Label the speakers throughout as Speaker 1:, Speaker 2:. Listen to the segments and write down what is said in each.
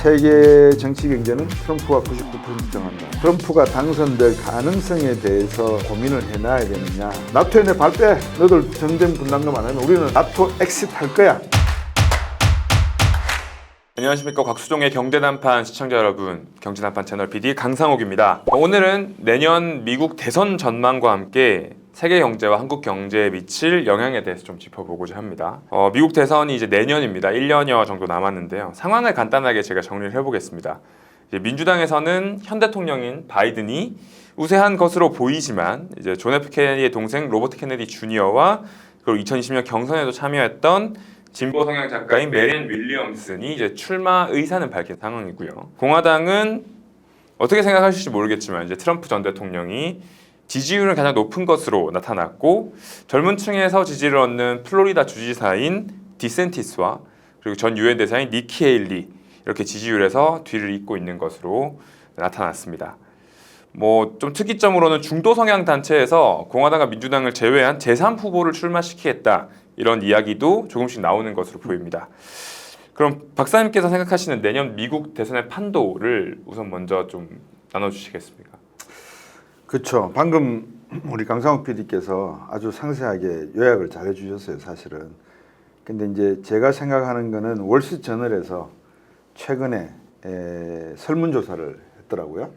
Speaker 1: 세계 정치 경제는 트럼프가 99% 정한다. 트럼프가 당선될 가능성에 대해서 고민을 해놔야 되느냐. 나토에 내 발 빼. 너들 정쟁 분담금 안 하면 우리는 나토 엑시트 할 거야.
Speaker 2: 안녕하십니까. 곽수종의 경제단판 시청자 여러분, 경제단판 채널 PD 강상욱입니다. 오늘은 내년 미국 대선 전망과 함께 세계 경제와 한국 경제에 미칠 영향에 대해서 좀 짚어보고자 합니다. 미국 대선이 이제 내년입니다. 1년여 정도 남았는데요. 상황을 간단하게 제가 정리를 해보겠습니다. 이제 민주당에서는 현 대통령인 바이든이 우세한 것으로 보이지만 이제 존 F 케네디의 동생 로버트 케네디 주니어와 그리고 2020년 경선에도 참여했던 진보 성향 작가인 메리앤 윌리엄슨이 이제 출마 의사는 밝힌 상황이고요. 공화당은 어떻게 생각하실지 모르겠지만 이제 트럼프 전 대통령이 지지율은 가장 높은 것으로 나타났고, 젊은 층에서 지지를 얻는 플로리다 주지사인 디센티스와 그리고 전 유엔 대사인 니키 헤일리, 이렇게 지지율에서 뒤를 잇고 있는 것으로 나타났습니다. 좀 특이점으로는 중도 성향 단체에서 공화당과 민주당을 제외한 제3 후보를 출마시키겠다, 이런 이야기도 조금씩 나오는 것으로 보입니다. 그럼 박사님께서 생각하시는 내년 미국 대선의 판도를 우선 먼저 좀 나눠주시겠습니까?
Speaker 1: 그렇죠. 방금 우리 강상욱 PD께서 아주 상세하게 요약을 잘 해주셨어요, 사실은. 근데 이제 제가 생각하는 거는 월스트저널에서 최근에 설문조사를 했더라고요.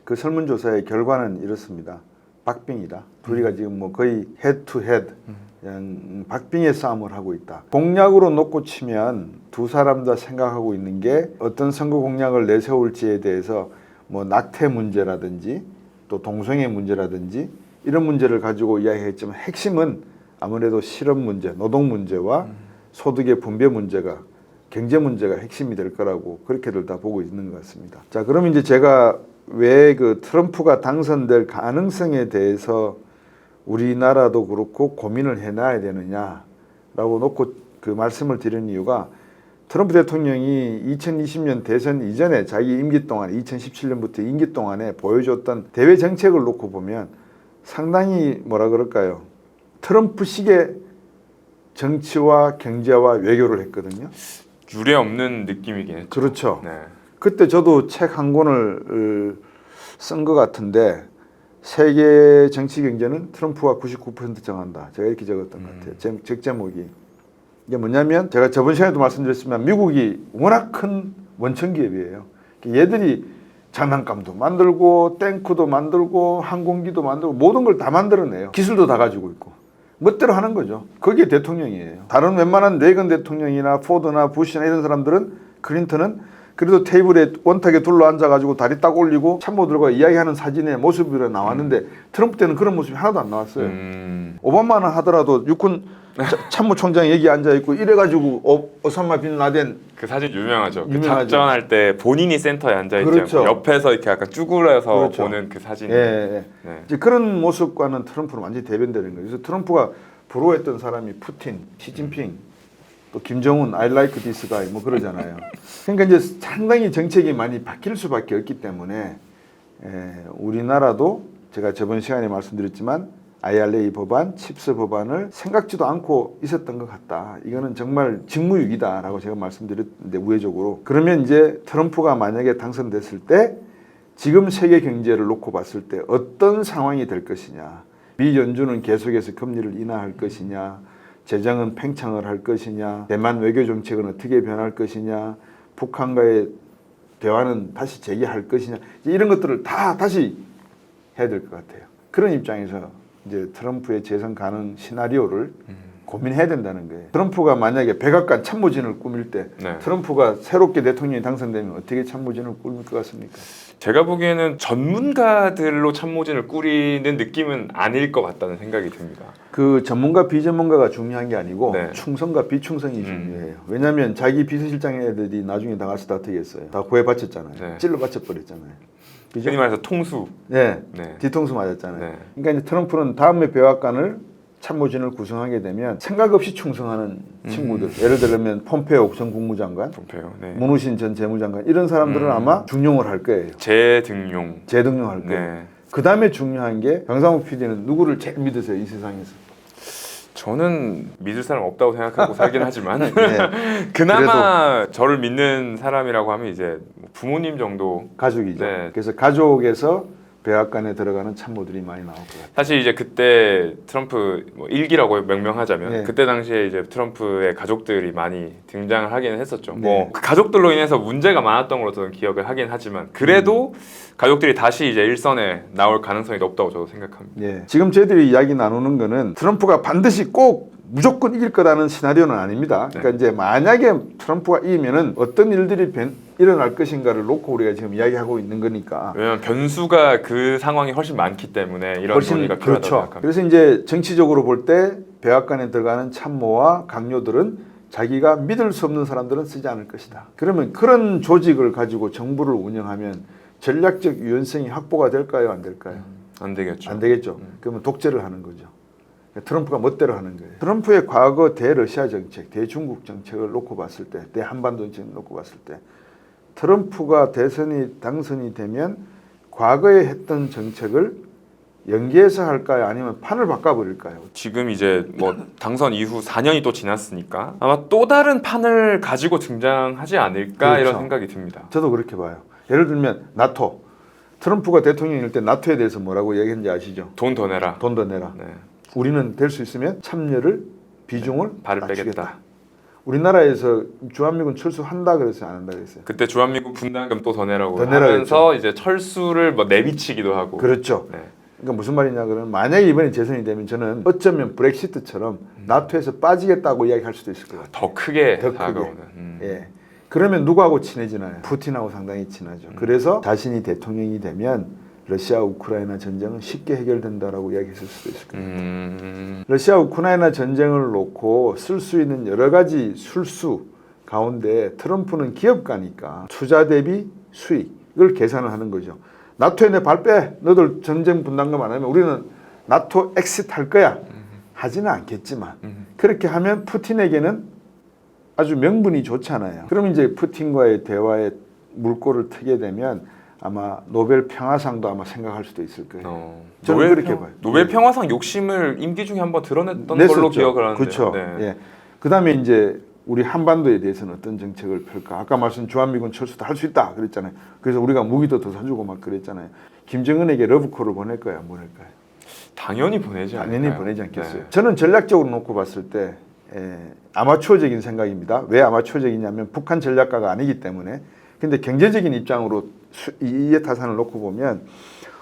Speaker 1: 그 설문조사의 결과는 이렇습니다. 박빙이다. 둘이가 지금 거의 헤드투헤드, 박빙의 싸움을 하고 있다. 공약으로 놓고 치면 두 사람 다 생각하고 있는 게 어떤 선거 공약을 내세울지에 대해서 낙태 문제라든지 또 동성애 문제라든지 이런 문제를 가지고 이야기했지만 핵심은 아무래도 실업 문제, 노동 문제와 소득의 분배 문제가, 경제 문제가 핵심이 될 거라고 그렇게들 다 보고 있는 것 같습니다. 자, 그럼 이제 제가 왜 그 트럼프가 당선될 가능성에 대해서 우리나라도 그렇고 고민을 해놔야 되느냐라고 놓고 그 말씀을 드리는 이유가, 트럼프 대통령이 2020년 대선 이전에 자기 임기 동안 2017년부터 임기 동안에 보여줬던 대외 정책을 놓고 보면 상당히 트럼프식의 정치와 경제와 외교를 했거든요.
Speaker 2: 유례 없는 느낌이긴 했죠.
Speaker 1: 그렇죠.
Speaker 2: 네.
Speaker 1: 그때 저도 책 한 권을 쓴 것 같은데, 세계 정치 경제는 트럼프가 99% 정한다. 제가 이렇게 적었던 것 같아요. 책 제목이. 이게 뭐냐면, 제가 저번 시간에도 말씀드렸지만 미국이 워낙 큰 원천 기업이에요. 얘들이 장난감도 만들고 탱크도 만들고 항공기도 만들고 모든 걸 다 만들어내요. 기술도 다 가지고 있고 멋대로 하는 거죠. 그게 대통령이에요. 다른 웬만한 레이건 대통령이나 포드나 부시나 이런 사람들은, 클린턴은 그래도 테이블에 원탁에 둘러앉아가지고 다리 딱 올리고 참모들과 이야기하는 사진의 모습으로 나왔는데 트럼프 때는 그런 모습이 하나도 안 나왔어요. 오바마는 하더라도 육군 참모총장 얘기 앉아있고 이래가지고 오사마 빈 라덴
Speaker 2: 그 사진 유명하죠. 그 작전할 때 본인이 센터에 앉아있지
Speaker 1: 그렇죠.
Speaker 2: 않고 옆에서 이렇게 약간 쭈그려서
Speaker 1: 그렇죠.
Speaker 2: 보는 그 사진.
Speaker 1: 네. 이제 그런 모습과는 트럼프는 완전히 대변되는 거예요. 그래서 트럼프가 부러워했던 사람이 푸틴, 시진핑, 또 김정은, I like this guy 그러잖아요. 그러니까 이제 상당히 정책이 많이 바뀔 수밖에 없기 때문에 우리나라도 제가 저번 시간에 말씀드렸지만 IRA 법안, 칩스 법안을 생각지도 않고 있었던 것 같다. 이거는 정말 직무유기다라고 제가 말씀드렸는데, 우회적으로. 그러면 이제 트럼프가 만약에 당선됐을 때 지금 세계 경제를 놓고 봤을 때 어떤 상황이 될 것이냐. 미 연준은 계속해서 금리를 인하할 것이냐. 재정은 팽창을 할 것이냐. 대만 외교 정책은 어떻게 변할 것이냐. 북한과의 대화는 다시 재개할 것이냐. 이런 것들을 다 다시 해야 될 것 같아요. 그런 입장에서 이제 트럼프의 재선 가능 시나리오를 고민해야 된다는 거예요. 트럼프가 만약에 백악관 참모진을 꾸밀 때 트럼프가 새롭게 대통령이 당선되면 어떻게 참모진을 꾸밀 것 같습니까?
Speaker 2: 제가 보기에는 전문가들로 참모진을 꾸리는 느낌은 아닐 것 같다는 생각이 듭니다.
Speaker 1: 그 전문가 비전문가가 중요한 게 아니고 충성과 비충성이 중요해요. 왜냐하면 자기 비서실장 애들이 나중에 다 가서 다 어떻게 했어요? 다 고해 바쳤잖아요. 찔러 바쳐버렸잖아요.
Speaker 2: 흔히 말해서 통수.
Speaker 1: 뒤통수 맞았잖아요. 그러니까 이제 트럼프는 다음에 백악관을 참모진을 구성하게 되면 생각 없이 충성하는 친구들, 예를 들면 폼페오 전 국무장관, 문우신 전 재무장관, 이런 사람들은 아마 중용을 할 거예요. 재등용할 거예요. 그 다음에 중요한 게, 강상욱 PD는 누구를 제일 믿으세요, 이 세상에서?
Speaker 2: 저는 믿을 사람 없다고 생각하고 살긴 하지만
Speaker 1: 네.
Speaker 2: 그나마 저를 믿는 사람이라고 하면 이제 뭐 부모님 정도.
Speaker 1: 가족이죠.
Speaker 2: 네.
Speaker 1: 그래서 가족에서 백악관에 들어가는 참모들이 많이 나올 것 같아요.
Speaker 2: 사실 이제 그때 트럼프 뭐 일기라고 명명하자면
Speaker 1: 네.
Speaker 2: 그때 당시에 이제 트럼프의 가족들이 많이 등장을 하기는 했었죠.
Speaker 1: 네.
Speaker 2: 뭐 그 가족들로 인해서 문제가 많았던 걸로 저는 기억을 하긴 하지만 그래도 가족들이 다시 이제 일선에 나올 가능성이 높다고 저도 생각합니다.
Speaker 1: 예. 지금 저희들이 이야기 나누는 거는 트럼프가 반드시 꼭 무조건 이길 거라는 시나리오는 아닙니다. 그러니까 이제 만약에 트럼프가 이기면은 어떤 일들이 일어날 것인가를 놓고 우리가 지금 이야기하고 있는 거니까.
Speaker 2: 왜냐면 변수가 그 상황이 훨씬 많기 때문에 이런 논의가 필요하다고
Speaker 1: 그렇죠.
Speaker 2: 생각합니다.
Speaker 1: 그래서 이제 정치적으로 볼 때 백악관에 들어가는 참모와 강요들은 자기가 믿을 수 없는 사람들은 쓰지 않을 것이다. 그러면 그런 조직을 가지고 정부를 운영하면 전략적 유연성이 확보가 될까요? 안 될까요?
Speaker 2: 안 되겠죠.
Speaker 1: 안 되겠죠. 그러면 독재를 하는 거죠. 트럼프가 멋대로 하는 거예요. 트럼프의 과거 대러시아 정책, 대중국 정책을 놓고 봤을 때, 대한반도 정책을 놓고 봤을 때 트럼프가 당선이 되면 과거에 했던 정책을 연기해서 할까요? 아니면 판을 바꿔버릴까요?
Speaker 2: 지금 이제 뭐 당선 이후 4년이 또 지났으니까 아마 또 다른 판을 가지고 등장하지 않을까
Speaker 1: 그렇죠.
Speaker 2: 이런 생각이 듭니다.
Speaker 1: 저도 그렇게 봐요. 예를 들면 나토. 트럼프가 대통령일 때 나토에 대해서 뭐라고 얘기했는지 아시죠?
Speaker 2: 돈 더 내라.
Speaker 1: 돈 더 내라.
Speaker 2: 네.
Speaker 1: 우리는 될 수 있으면 참여를 비중을
Speaker 2: 발을
Speaker 1: 낮추겠다.
Speaker 2: 빼겠다.
Speaker 1: 우리나라에서 주한미군 철수한다 그랬어요, 안 한다 그랬어요?
Speaker 2: 그때 주한미군 분담금 또 더 내라고
Speaker 1: 더 내라
Speaker 2: 하면서 이제 철수를 뭐 내비치기도 하고.
Speaker 1: 그렇죠.
Speaker 2: 네.
Speaker 1: 그러니까 무슨 말이냐 그러면 만약에 이번에 재선이 되면 저는 어쩌면 브렉시트처럼 나토에서 빠지겠다고 이야기할 수도 있을 것 같아요.
Speaker 2: 더 크게
Speaker 1: 더 크게.
Speaker 2: 다가오는.
Speaker 1: 예. 그러면 누구하고 친해지나요? 푸틴하고 상당히 친하죠. 그래서 자신이 대통령이 되면 러시아 우크라이나 전쟁은 쉽게 해결된다라고 이야기했을 수도 있을 거예요. 러시아 우크라이나 전쟁을 놓고 쓸 수 있는 여러 가지 술수 가운데 트럼프는 기업가니까 투자 대비 수익을 계산을 하는 거죠. 나토에 내 발 빼. 너들 전쟁 분담금 안 하면 우리는 나토 엑시트 할 거야. 하지는 않겠지만 그렇게 하면 푸틴에게는 아주 명분이 좋잖아요. 그럼 이제 푸틴과의 대화에 물꼬를 트게 되면 아마 노벨 평화상도 아마 생각할 수도 있을 거예요. 저는 그렇게 봐요.
Speaker 2: 노벨 평화상 욕심을 임기 중에 한번 드러냈던
Speaker 1: 냈었죠.
Speaker 2: 걸로 기억을 하는데.
Speaker 1: 그렇죠.
Speaker 2: 네.
Speaker 1: 예. 그다음에 이제 우리 한반도에 대해서는 어떤 정책을 펼까? 아까 말씀 주한미군 철수도 할 수 있다 그랬잖아요. 그래서 우리가 무기도 더 사주고 막 그랬잖아요. 김정은에게 러브콜을 보낼까요? 안 보낼까요?
Speaker 2: 당연히 보내지 않을까요?
Speaker 1: 당연히 보내지 않겠어요.
Speaker 2: 네.
Speaker 1: 저는 전략적으로 놓고 봤을 때 아마추어적인 생각입니다. 왜 아마추어적이냐면 북한 전략가가 아니기 때문에. 근데 경제적인 입장으로 이해 타산을 놓고 보면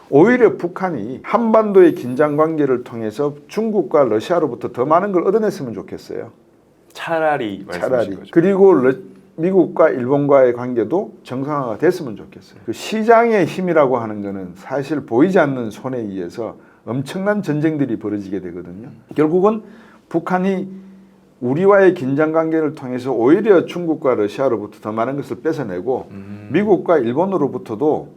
Speaker 1: 오히려 북한이 한반도의 긴장 관계를 통해서 중국과 러시아로부터 더 많은 걸 얻어냈으면 좋겠어요.
Speaker 2: 차라리. 거죠.
Speaker 1: 그리고 미국과 일본과의 관계도 정상화가 됐으면 좋겠어요. 그 시장의 힘이라고 하는 거는 사실 보이지 않는 손에 의해서 엄청난 전쟁들이 벌어지게 되거든요. 결국은 북한이 우리와의 긴장 관계를 통해서 오히려 중국과 러시아로부터 더 많은 것을 뺏어내고 미국과 일본으로부터도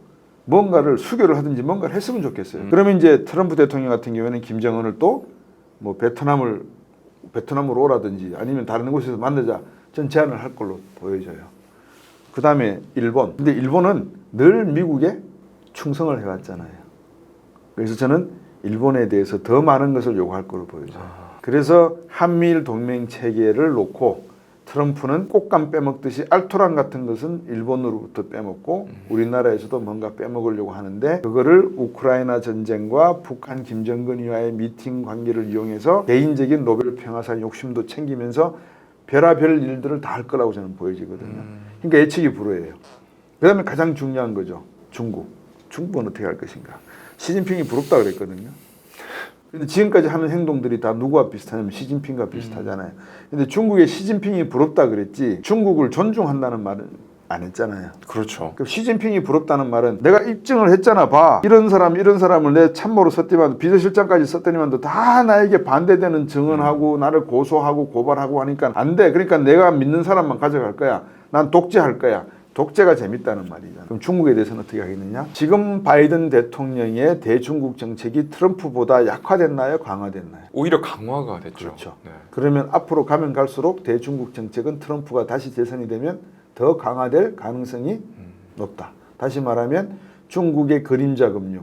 Speaker 1: 뭔가를 수교를 하든지 뭔가를 했으면 좋겠어요. 그러면 이제 트럼프 대통령 같은 경우에는 김정은을 또 뭐 베트남으로 오라든지 아니면 다른 곳에서 만나자 전 제안을 할 걸로 보여져요. 그 다음에 일본. 근데 일본은 늘 미국에 충성을 해왔잖아요. 그래서 저는 일본에 대해서 더 많은 것을 요구할 걸로 보여져요. 그래서 한미일 동맹 체계를 놓고 트럼프는 꽃감 빼먹듯이 알토란 같은 것은 일본으로부터 빼먹고 우리나라에서도 뭔가 빼먹으려고 하는데 그거를 우크라이나 전쟁과 북한 김정은이와의 미팅 관계를 이용해서 개인적인 노벨 평화상 욕심도 챙기면서 별의별 일들을 다 할 거라고 저는 보여지거든요. 그러니까 예측이 불허해요. 그 다음에 가장 중요한 거죠. 중국은 어떻게 할 것인가. 시진핑이 부럽다 그랬거든요. 근데 지금까지 하는 행동들이 다 누구와 비슷하냐면 시진핑과 비슷하잖아요. 근데 중국의 시진핑이 부럽다 그랬지 중국을 존중한다는 말은 안 했잖아요.
Speaker 2: 그렇죠.
Speaker 1: 그럼 시진핑이 부럽다는 말은 내가 입증을 했잖아. 봐. 이런 사람을 내 참모로 썼더니만 비서실장까지 썼더니만 다 나에게 반대되는 증언하고 나를 고소하고 고발하고 하니까 안 돼. 그러니까 내가 믿는 사람만 가져갈 거야. 난 독재할 거야. 독재가 재밌다는 말이잖아. 그럼 중국에 대해서는 어떻게 하겠느냐? 지금 바이든 대통령의 대중국 정책이 트럼프보다 약화됐나요? 강화됐나요?
Speaker 2: 오히려 강화가 됐죠.
Speaker 1: 그렇죠.
Speaker 2: 네.
Speaker 1: 그러면 앞으로 가면 갈수록 대중국 정책은 트럼프가 다시 재선이 되면 더 강화될 가능성이 높다. 다시 말하면 중국의 그림자 금융,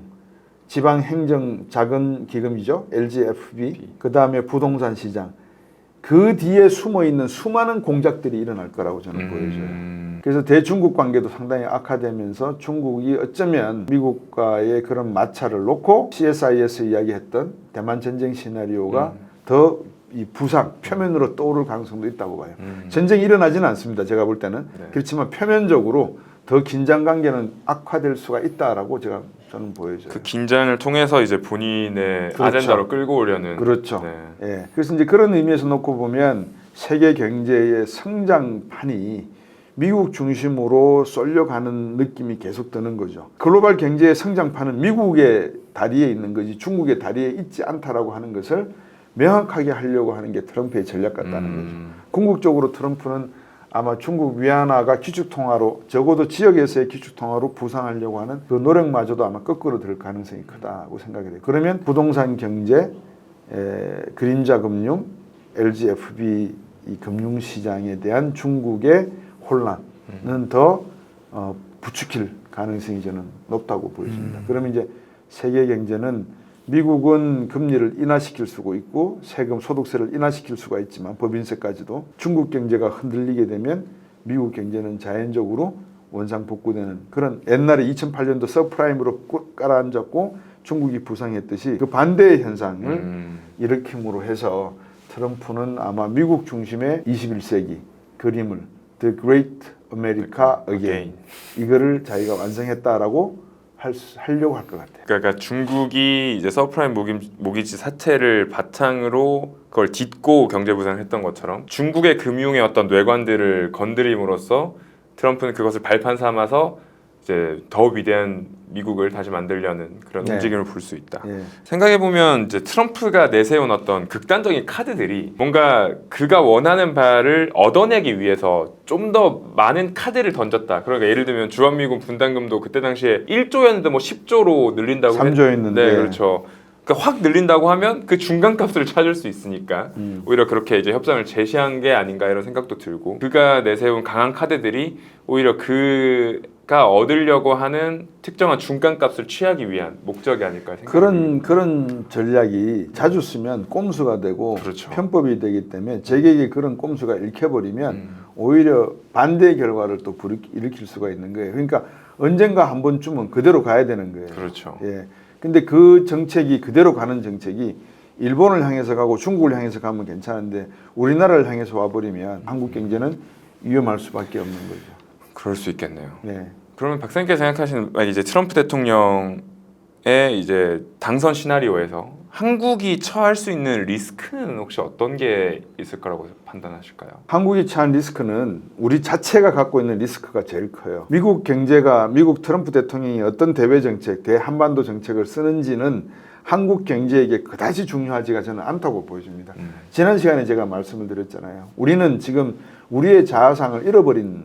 Speaker 1: 지방 행정 자금 기금이죠. LGFB. 그다음에 부동산 시장. 그 뒤에 숨어 있는 수많은 공작들이 일어날 거라고 저는 보여져요. 그래서 대중국 관계도 상당히 악화되면서 중국이 어쩌면 미국과의 그런 마찰을 놓고 CSIS 이야기했던 대만 전쟁 시나리오가 더 이 부상 표면으로 떠오를 가능성도 있다고 봐요. 전쟁이 일어나지는 않습니다. 제가 볼 때는.
Speaker 2: 네.
Speaker 1: 그렇지만 표면적으로 더 긴장 관계는 악화될 수가 있다라고 저는 보여져요.
Speaker 2: 그 긴장을 통해서 이제 본인의
Speaker 1: 그렇죠.
Speaker 2: 아젠다로 끌고 오려는.
Speaker 1: 그렇죠.
Speaker 2: 네.
Speaker 1: 예. 그래서 이제 그런 의미에서 놓고 보면 세계 경제의 성장판이 미국 중심으로 쏠려가는 느낌이 계속 드는 거죠. 글로벌 경제의 성장판은 미국의 다리에 있는 거지 중국의 다리에 있지 않다라고 하는 것을 명확하게 하려고 하는 게 트럼프의 전략 같다는 거죠. 궁극적으로 트럼프는 아마 중국 위안화가 기축통화로 적어도 지역에서의 기축통화로 부상하려고 하는 그 노력마저도 아마 거꾸로 들 가능성이 크다고 생각이 돼요. 그러면 부동산 경제, 그림자 금융, LGFB 이 금융시장에 대한 중국의 혼란은 더 부추길 가능성이 저는 높다고 보여집니다. 그러면 이제 세계 경제는 미국은 금리를 인하시킬 수가 있고 세금 소득세를 인하시킬 수가 있지만 법인세까지도 중국 경제가 흔들리게 되면 미국 경제는 자연적으로 원상복구되는 그런 옛날에 2008년도 서프라임으로 깔아앉았고 중국이 부상했듯이 그 반대의 현상을 일으킴으로 해서 트럼프는 아마 미국 중심의 21세기 그림을 The Great America Again 이거를 자기가 완성했다라고 하려고 할 것 같아요.
Speaker 2: 그러니까 중국이 이제 서프라임 모기지 사태를 바탕으로 그걸 딛고 경제 부상을 했던 것처럼 중국의 금융의 어떤 뇌관들을 건드림으로써 트럼프는 그것을 발판 삼아서 이제 더 위대한 미국을 다시 만들려는 그런
Speaker 1: 네.
Speaker 2: 움직임을 볼 수 있다.
Speaker 1: 예.
Speaker 2: 생각해 보면 이제 트럼프가 내세운 어떤 극단적인 카드들이 뭔가 그가 원하는 바를 얻어내기 위해서 좀 더 많은 카드를 던졌다. 그러니까 예를 들면 주한미군 분담금도 그때 당시에 1조였는데 뭐 10조로 늘린다고
Speaker 1: 3조였는데
Speaker 2: 네, 그렇죠. 그러니까 확 늘린다고 하면 그 중간값을 찾을 수 있으니까 오히려 그렇게 이제 협상을 제시한 게 아닌가 이런 생각도 들고 그가 내세운 강한 카드들이 오히려 그가 얻으려고 하는 특정한 중간값을 취하기 위한 목적이 아닐까 생각합니다.
Speaker 1: 그런 전략이 자주 쓰면 꼼수가 되고
Speaker 2: 그렇죠.
Speaker 1: 편법이 되기 때문에 제게에 그런 꼼수가 읽혀버리면 오히려 반대의 결과를 또 일으킬 수가 있는 거예요. 그러니까 언젠가 한 번쯤은 그대로 가야 되는 거예요.
Speaker 2: 그렇죠.
Speaker 1: 예. 근데 그 정책이 그대로 가는 정책이 일본을 향해서 가고 중국을 향해서 가면 괜찮은데 우리나라를 향해서 와버리면 한국 경제는 위험할 수밖에 없는 거죠.
Speaker 2: 그럴 수 있겠네요.
Speaker 1: 네.
Speaker 2: 그러면 박사님께서 생각하시는 이제 트럼프 대통령의 이제 당선 시나리오에서 한국이 처할 수 있는 리스크는 혹시 어떤 게 있을 거라고 판단하실까요?
Speaker 1: 한국이 처한 리스크는 우리 자체가 갖고 있는 리스크가 제일 커요. 미국 경제가 미국 트럼프 대통령이 어떤 대외 정책, 대한반도 정책을 쓰는지는 한국 경제에게 그다지 중요하지가 저는 않다고 보여집니다. 지난 시간에 제가 말씀을 드렸잖아요. 우리는 지금 우리의 자아상을 잃어버린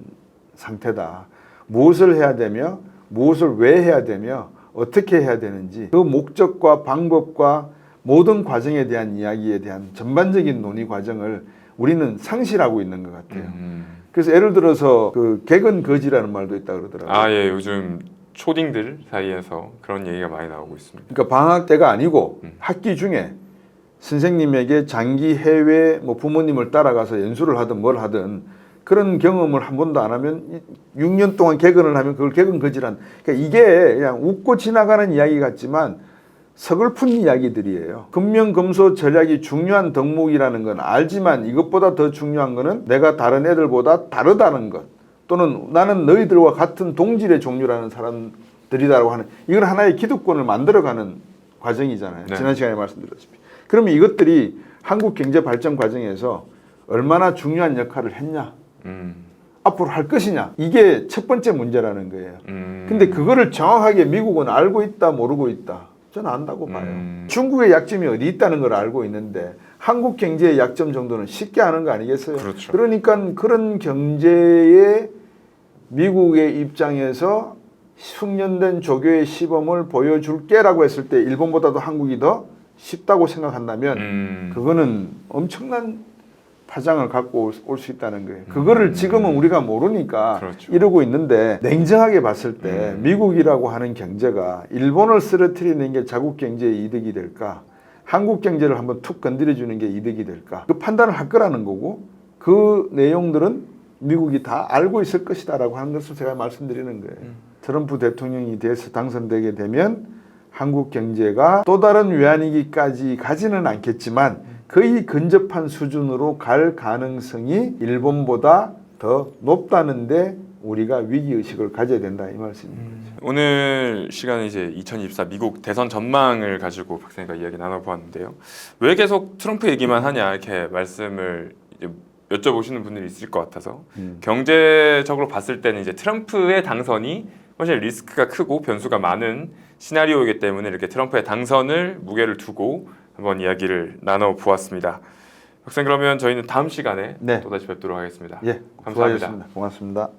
Speaker 1: 상태다. 무엇을 해야 되며 무엇을 왜 해야 되며 어떻게 해야 되는지 그 목적과 방법과 모든 과정에 대한 이야기에 대한 전반적인 논의 과정을 우리는 상실하고 있는 것 같아요. 그래서 예를 들어서 그 개근 거지라는 말도 있다 그러더라고요.
Speaker 2: 아, 예, 요즘 초딩들 사이에서 그런 얘기가 많이 나오고 있습니다.
Speaker 1: 그러니까 방학 때가 아니고 학기 중에 선생님에게 장기 해외 뭐 부모님을 따라가서 연수를 하든 뭘 하든 그런 경험을 한 번도 안 하면 6년 동안 개근을 하면 그걸 개근 거지란 그러니까 이게 그냥 웃고 지나가는 이야기 같지만 서글픈 이야기들이에요. 금명금소 전략이 중요한 덕목이라는 건 알지만 이것보다 더 중요한 거는 내가 다른 애들보다 다르다는 것 또는 나는 너희들과 같은 동질의 종류라는 사람들이다라고 하는 이건 하나의 기득권을 만들어가는 과정이잖아요.
Speaker 2: 네.
Speaker 1: 지난 시간에 말씀드렸습니다. 그러면 이것들이 한국 경제 발전 과정에서 얼마나 중요한 역할을 했냐 앞으로 할 것이냐 이게 첫 번째 문제라는 거예요. 근데 그거를 정확하게 미국은 알고 있다 모르고 있다 저는 안다고 봐요. 중국의 약점이 어디 있다는 걸 알고 있는데 한국 경제의 약점 정도는 쉽게 아는 거 아니겠어요?
Speaker 2: 그렇죠.
Speaker 1: 그러니까 그런 경제에 미국의 입장에서 숙련된 조교의 시범을 보여줄게라고 했을 때 일본보다도 한국이 더 쉽다고 생각한다면 그거는 엄청난 파장을 갖고 올 수 있다는 거예요. 그거를 지금은 우리가 모르니까
Speaker 2: 그렇죠.
Speaker 1: 이러고 있는데 냉정하게 봤을 때 미국이라고 하는 경제가 일본을 쓰러뜨리는 게 자국 경제에 이득이 될까? 한국 경제를 한번 툭 건드려 주는 게 이득이 될까? 그 판단을 할 거라는 거고 그 내용들은 미국이 다 알고 있을 것이다라고 하는 것을 제가 말씀드리는 거예요. 트럼프 대통령이 돼서 당선되게 되면 한국 경제가 또 다른 외환위기까지 가지는 않겠지만 거의 근접한 수준으로 갈 가능성이 일본보다 더 높다는데 우리가 위기의식을 가져야 된다 이 말씀입니다.
Speaker 2: 오늘 시간은 이제 2024 미국 대선 전망을 가지고 박사님과 이야기 나눠보았는데요. 왜 계속 트럼프 얘기만 하냐 이렇게 말씀을 이제 여쭤보시는 분들이 있을 것 같아서 경제적으로 봤을 때는 이제 트럼프의 당선이 사실 리스크가 크고 변수가 많은 시나리오이기 때문에 이렇게 트럼프의 당선을 무게를 두고 한번 이야기를 나눠보았습니다. 박사님 그러면 저희는 다음 시간에
Speaker 1: 네.
Speaker 2: 또다시 뵙도록 하겠습니다.
Speaker 1: 예,
Speaker 2: 감사합니다.
Speaker 1: 수고하셨습니다. 고맙습니다.